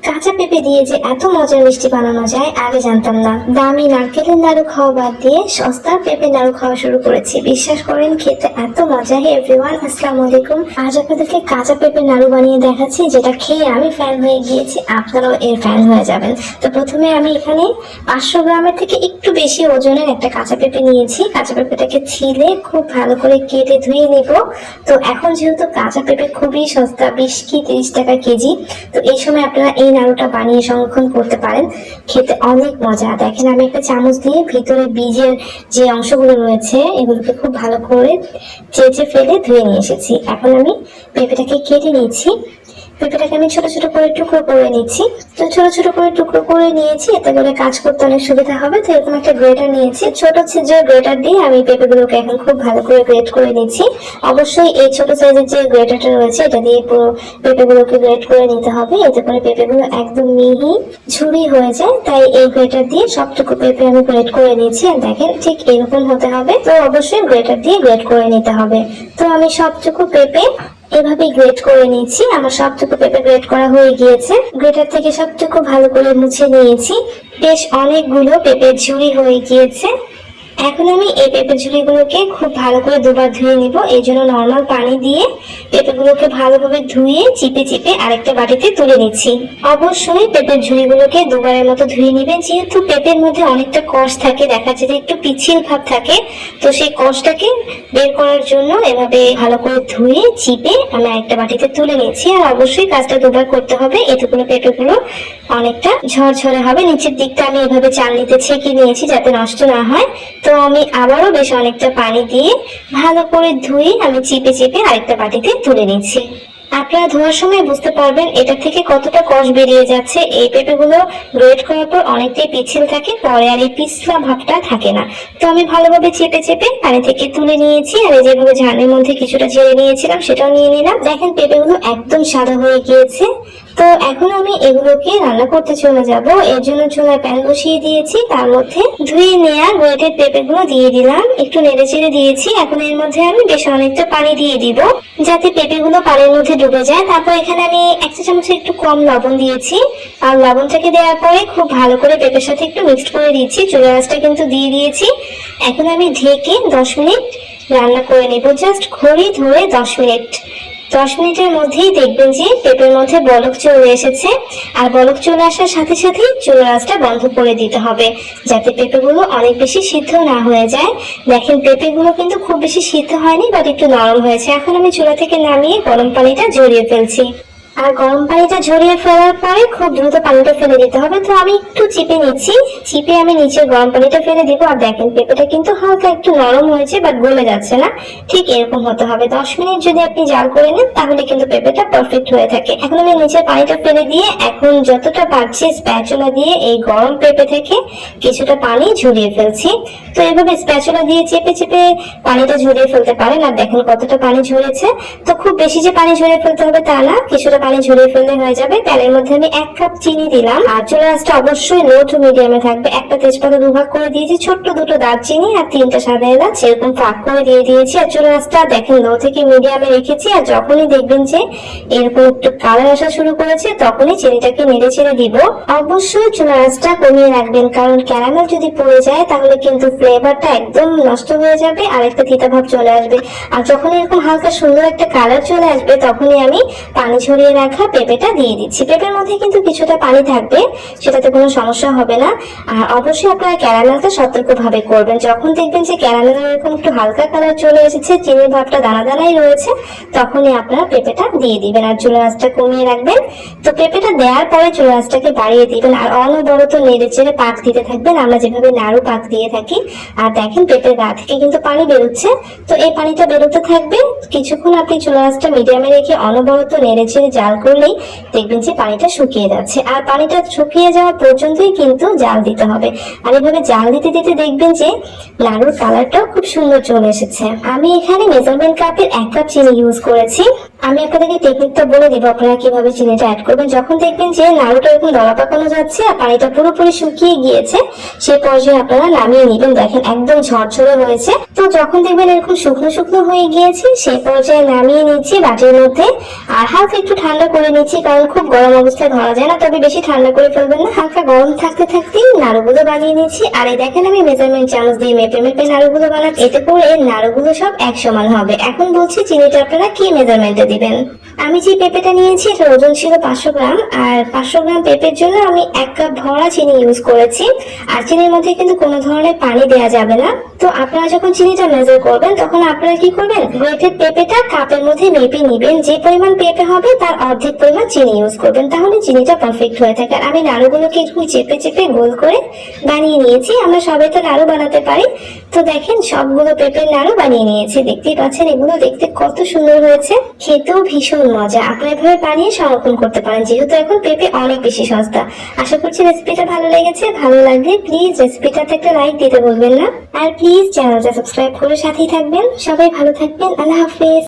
কাঁচা পেঁপে দিয়ে যে এত মজার মিষ্টি বানানো যায় আগে জানতাম না। দামি নারকেলের নাড়ু খাওয়া বাদ দিয়ে সস্তার পেঁপে নাড়ু খাওয়া শুরু করেছি। বিশ্বাস করেন খেতে এত মজা। হে এভরিওয়ান, আসসালামু আলাইকুম। আজ আপনাদেরকে কাঁচা পেঁপে নাড়ু বানিয়ে দেখাচ্ছি, যেটা খেয়ে আমি ফ্যান হয়ে গিয়েছি, আপনারাও এর ফ্যান হয়ে যাবেন। তো প্রথমে আমি এখানে 500 গ্রামের থেকে একটু বেশি ওজনের একটা কাঁচা পেঁপে নিয়েছি। কাঁচা পেঁপেটাকে ছিলে খুব ভালো করে কেটে ধুয়ে নিব। তো এখন যেহেতু কাঁচা পেঁপে খুবই সস্তা, 20 কি 30 টাকা কেজি, তো এই সময় আপনারা এই নাড়ুটা বানিয়ে সংরক্ষণ করতে পারেন। খেতে অনেক মজা। দেখেন আমি একটা চামচ দিয়ে ভিতরে বীজের যে অংশগুলো রয়েছে এগুলোকে খুব ভালো করে চেঁচে ফেলে ধুয়ে নিয়ে এসেছি। এখন আমি পেঁপেটাকে কেটে নিয়েছি। পেঁপেটাকে আমি ছোট ছোট করে টুকরো করে নিচ্ছি। তো ছোট ছোট করে টুকরো করে নিয়েছি, এতে করে কাজ করতে অনেক সুবিধা হবে। তো এরকম একটা গ্রেটার নিয়েছি, ছোট ছিদ্রের গ্রেটার দিয়ে আমি পেঁপেগুলোকে এখন খুব ভালো করে গ্রেট করে নিচ্ছি। অবশ্যই এই ছোট সাইজের যে গ্রেটারটা রয়েছে এটা দিয়ে পুরো পেঁপেগুলোকে গ্রেট করে নিতে হবে, এতে করে পেঁপেগুলো একদম মিহি ঝুরি হয়ে যায়। তাই এই গ্রেটার দিয়ে সবটুকু পেঁপে আমি গ্রেট করে নিচ্ছি। আর দেখেন ঠিক এরকম হতে হবে। তো অবশ্যই গ্রেটার দিয়ে গ্রেট করে নিতে হবে। তো আমি সবটুকু পেঁপে এভাবে গ্রেট করে নিয়েছি। আমার সবটুকু পেঁপে গ্রেট করা হয়ে গিয়েছে। গ্রেটার থেকে সবটুকু ভালো করে মুছে নিয়েছি। বেশ অনেকগুলো পেঁপের ঝুড়ি হয়ে গিয়েছে। এখন আমি এই পেঁপে ঝুড়িগুলোকে খুব ভালো করে দুবার ধুয়ে নিব। এই জন্য নর্মাল পানি দিয়ে পেঁপেগুলোকে ভালোভাবে ধুয়ে চিপে চিপে আরেকটা বাটিতে তুলে নিচ্ছি। অবশ্যই পেঁপের ঝুড়িগুলোকে দুবারের মতো ধুয়ে নেবেন, যেহেতু পেঁপের মধ্যে অনেকটা কষ থাকে, দেখা যায় যে একটু পিচ্ছিল ভাব থাকে। তো সেই কষটাকে বের করার জন্য এভাবে ভালো করে ধুয়ে চিপে আমি আরেকটা বাটিতে তুলে নিচ্ছি। আর অবশ্যই কাজটা দুবার করতে হবে, এতগুলো পেঁপেগুলো অনেকটা ঝরঝরে হবে। নিচের দিকটা আমি এভাবে চালনিতে ছেঁকে নিয়েছি যাতে নষ্ট না হয়। তো আমি আবারও বেশ অনেকটা পানি দিয়ে ভালো করে ধুয়ে আমি চিপে চিপে আরেকটা বাটিতে তুলে নিচ্ছি। আপনারা ধোয়ার সময় বুঝতে পারবেন এটা থেকে কতটা কষ বেরিয়ে যাচ্ছে। এই পেঁপেগুলো গ্রেট করার পর অনেকটাই পিচ্ছিল থাকে, পরে আর এই পিছলা ভাবটা থাকে না। তো আমি ভালোভাবে চেপে চেপে পানি থেকে তুলে নিয়েছি। আর এই যেভাবে ঝাড়নির মধ্যে কিছুটা ঝেড়ে নিয়েছিলাম সেটাও নিয়ে নিলাম। দেখেন পেঁপেগুলো একদম সাদা হয়ে গিয়েছে। তো এখন আমি এগুলোকে রান্না করতে চলে যাব। এর জন্য চুলায় প্যান বসিয়ে দিয়েছি, তার মধ্যে ধুয়ে নেওয়া গ্রেটেড পেঁপেগুলো দিয়ে দিলাম, একটু নেড়ে চেড়ে দিয়েছি। এখন এর মধ্যে আমি বেশ অনেকটা পানি দিয়ে দিব যাতে পেঁপেগুলো পানির মধ্যে ডুবে যায়। তারপর এখানে আমি 1 চা চামচের একটু কম লবণ দিয়েছি। আর লবণটাকে দেওয়ার পরে খুব ভালো করে পেঁপের সাথে একটু মিক্সড করে দিচ্ছি। চুলার আঁচটা কিন্তু দিয়ে দিয়েছি। এখন আমি ঢেকে 10 মিনিট রান্না করে নেব, জাস্ট ঘড়ি ধরে 10 মিনিট। 10 মিনিটের মধ্যেই দেখবেন যে পেঁপের মধ্যে বলক চলে এসেছে। আর বলক চলে আসার সাথে সাথেই চুলার আঁচটা বন্ধ করে দিতে হবে, যাতে পেঁপেগুলো অনেক বেশি সিদ্ধ না হয়ে যায়। দেখেন পেঁপেগুলো কিন্তু খুব বেশি সিদ্ধ হয়নি, বাট একটু নরম হয়েছে। এখন আমি চুলা থেকে নামিয়ে গরম পানিটা ঝরিয়ে ফেলছি। আর গরম পানিটা ঝরিয়ে ফেলার পরে খুব দ্রুত পানিটা ফেলে দিতে হবে। তো আমি একটু চিপে নিচ্ছি, চিপে আমি নিচে গরম পানিটা ফেলে দিব। আর দেখেন পেঁপেটা কিন্তু হালকা একটু নরম হয়েছে, বাট গলে যাচ্ছে না। ঠিক এরকম হতে হবে। 10 মিনিট যদি আপনি জাল করে নেন তাহলে কিন্তু পেঁপেটা পারফেক্ট হয়ে থাকে। এখন আমি নিচে পানিটা ফেলে দিয়ে এখন যতটা পারছি স্প্যাচুলা দিয়ে এই গরম পেঁপে থেকে কিছুটা পানি ঝরিয়ে ফেলছি। তো এভাবে স্প্যাচুলা দিয়ে চেপে চেপে পানিটা ঝরিয়ে ফেলতে পারেন। আর দেখেন কতটা পানি ঝরেছে। তো খুব বেশি যে পানি ঝরিয়ে ফেলতে হবে তা না, কিছুটা পানি ঝরিয়ে ফেললে হয়ে যাবে। প্যানের মধ্যে আমি 1 কাপ চিনি দিলাম। আর চুলার আঁচটা অবশ্যই লো টু মিডিয়ামে থাকবে। একটা তেজপাতা দুভাগ করে দিয়েছি, ছোট্ট দুটো দারচিনি আর 3টা সাদা এলাচ এরকম ফাঁক করে দিয়ে দিয়েছি। আর চুলার আঁচটা দেখেন লো থেকে মিডিয়ামে রেখেছি। আর যখনই দেখবেন যে এরকম একটু কালার আসা শুরু করেছে তখনই চিনিটাকে নেড়ে ছেড়ে দিব। অবশ্যই চুলার আঁচটা কমিয়ে রাখবেন, কারণ ক্যারামেল যদি পড়ে যায় তাহলে কিন্তু ফ্লেভারটা একদম নষ্ট হয়ে যাবে আর একটা তিতা ভাব চলে আসবে। আর যখন এরকম হালকা সুন্দর একটা কালার চলে আসবে তখনই আমি পানি ঝরিয়ে রাখা পেঁপেটা দিয়ে দিচ্ছি। পেঁপের মধ্যে কিন্তু কিছুটা পানি থাকবে, সেটাতে কোনো সমস্যা হবে না। আর অবশ্যই আপনারা ক্যারামেলটা সতর্কভাবে করবেন। যখন দেখবেন যে ক্যারামেলের এরকম একটু হালকা কালার চলে এসেছে, চিনির ভাবটা দানা দানাই রয়েছে, তখনই আপনারা পেঁপেটা দিয়ে দিবেন। আর চুলার আঁচটা কমিয়ে রাখবেন। তো পেঁপেটা দেওয়ার পরে চুলার আঁচটাকে বাড়িয়ে দিবেন আর অনবরত নেড়ে চেড়ে পাক দিতে থাকবেন, আমরা যেভাবে নাড়ু পাক দিয়ে থাকি। আর দেখেন পেঁপের গা থেকে কিন্তু পানি বেরোচ্ছে। তো এই পানিটা বেরোতে থাকবে। কিছুক্ষণ আপনি চুলার আঁচটা মিডিয়ামে রেখে অনবরত নেড়ে চেড়ে জাল করলেই দেখবেন যে পানিটা শুকিয়ে যাচ্ছে। আর পানিটা শুকিয়ে যাওয়া পর্যন্তই কিন্তু জাল দিতে হবে। আর এভাবে জাল দিতে দিতে দেখবেন যে নাড়ুর কালারটাও খুব সুন্দর চলে এসেছে। আমি এখানে মেজারমেন্ট কাপের 1 কাপ চিনি ইউজ করেছি। আমি আপনাদেরকে টেকনিকটা বলে দিব আপনারা কিভাবে চিনিটা অ্যাড করবেন। যখন দেখবেন যে নাড়ুটা এরকম দলা পাকানো যাচ্ছে আর পানিটা পুরোপুরি শুকিয়ে গিয়েছে, সেই পর্যায়ে আপনারা নামিয়ে নেবেন। দেখেন একদম ঝরঝরে হয়েছে। তো যখন দেখবেন এরকম শুকনো শুকনো হয়ে গিয়েছে, সেই পর্যায়ে নামিয়ে নিচ্ছি বাটির মধ্যে। আর হালকা একটু ঠান্ডা করে নিচ্ছি, কারণ খুব গরম অবস্থায় ধরা যায় না, তবে বেশি ঠান্ডা করে ফেলবেন না। হালকা গরম থাকতে থাকতেই নাড়ুগুলো বানিয়ে নিচ্ছি। আর এই দেখেন আমি মেজারমেন্ট চামচ দিয়ে মেপে মেপে নাড়ুগুলো বানাচ্ছি, এতে করে নাড়ুগুলো সব এক সমান হবে। এখন বলছি চিনিটা আপনারা কি মেজারমেন্টে দিবেন। আমি যে পেঁপেটা নিয়েছি এটার ওজন ছিল 500 গ্রাম, আর 500 গ্রাম পেঁপের জন্য আমি 1 কাপ ভরা চিনি ইউজ করেছি। আর চিনির মধ্যে কিন্তু কোনো ধরনের পানি দেওয়া যাবে না। তো আপনারা যখন চিনিটা মেজার করবেন তখন আপনারা কি করবেন, গ্রেটেড পেঁপেটা কাপের মধ্যে মেপে নিবেন। যে পরিমাণ পেঁপে হবে তার অর্ধেক পরিমাণ চিনি ইউজ করবেন, তাহলে চিনিটা পারফেক্ট হয়ে থাকে। আর আমি নাড়ুগুলোকে একটু চেপে চেপে গোল করে বানিয়ে নিয়েছি। আমরা সবাই তো নাড়ু বানাতে পারি। তো দেখেন সবগুলো পেঁপের নাড়ু বানিয়ে নিয়েছি। দেখতেই পাচ্ছেন এগুলো দেখতে কত সুন্দর হয়েছে, খেতেও ভীষণ মজা। আপনারা এভাবে বানিয়ে সংরক্ষণ করতে পারেন, যেহেতু এখন পেঁপে অনেক বেশি সস্তা। আশা করছি রেসিপিটা ভালো লেগেছে। ভালো লাগলে প্লিজ রেসিপিটাতে একটা লাইক দিতে ভুলবেন না, আর প্লিজ চ্যানেলটা সাবস্ক্রাইব করে সাথেই থাকবেন। সবাই ভালো থাকবেন। আল্লাহ হাফেজ।